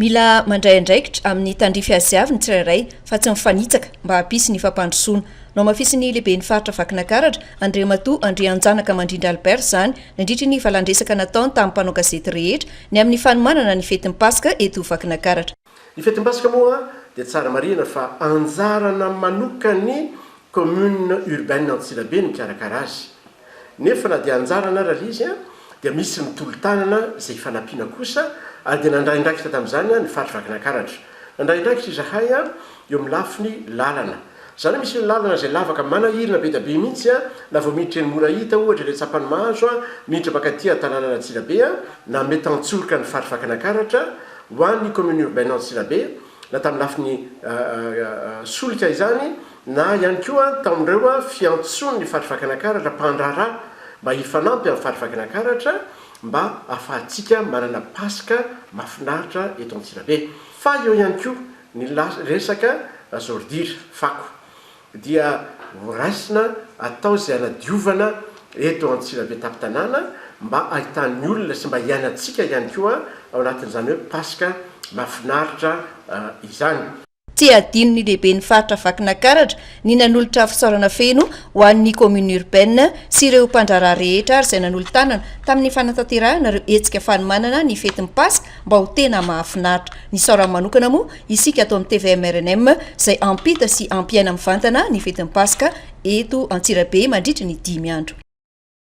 Mila mandray andraikitra amin'ny tandrify azy avy ny tsirairay fa tsy mifanitsaka mba hampisy ny fampandrosoana. No mafisy ny lehibe ny faritra Vakinakaratra, Andriamatoa Andrianjanaka Mandrindra Albert zany nandritra ny valandresaka nataony tamin'ny mpanao gazety rehetra ny amin'ny fanomanana ny fetin'ny Paska eto Vakinakaratra. Ny fetin'ny Paska moa dia tsara marina fa anjarana manokany commune urbaine Antsilabe ny mikarakara azy. Nefa na dia anjarana raha izy dia misy ny tolo-tanana izay fanampiana kosa ary dia nandraindraikitra tamin'izany ny faritra Vakinakaratra. Nandraindraikitra izahay eo amin'ny lafiny lalana. Zany misy lalana izay lavaka manahirina be dia be mihitsy na vao miditra eny Morahita ohatra ilay Tsapany Mahazo miditra bakaty tanànana Antsilabe na mety antsoroka ny faritra Vakinakaratra ho an'ny commune urbaine Antsilabe na tamin'ny lafiny solika izany na ihany koa tamin'ireo fiantson'ny faritra Vakinakaratra mpandraharaha mba hifanampy amin'ny faritra Vakinakaratra mba ahafahantsika manana Paska mahafinaritra eto Antsilabe. Fa eo ihany koa ny resaka zordira fako dia raisina atao izay hanadiovana eto Antsilabe tapitanàna mba ahitan'ny olona sy mba hiainantsika ihany koa ao anatin'izany hoe Paska mahafinaritra izany. Tsy adino ny lehibe ny faritra Vakinakaratra ny nanolotra fisaorana feno ho an'ny commune urbaine sy ireo mpandraharaha rehetra ary izay nanolo-tanana tamin'ny fanatanterahana ireo hetsika fanomanana ny fetin'ny Paska mba ho tena mahafinaritra. Ny saorana manokana moa isika atao amin'ny TVM RNM izay ampita sy ampiaina mivantana ny fetin'ny Paska eto Antsirabe mandritra ny 5 andro.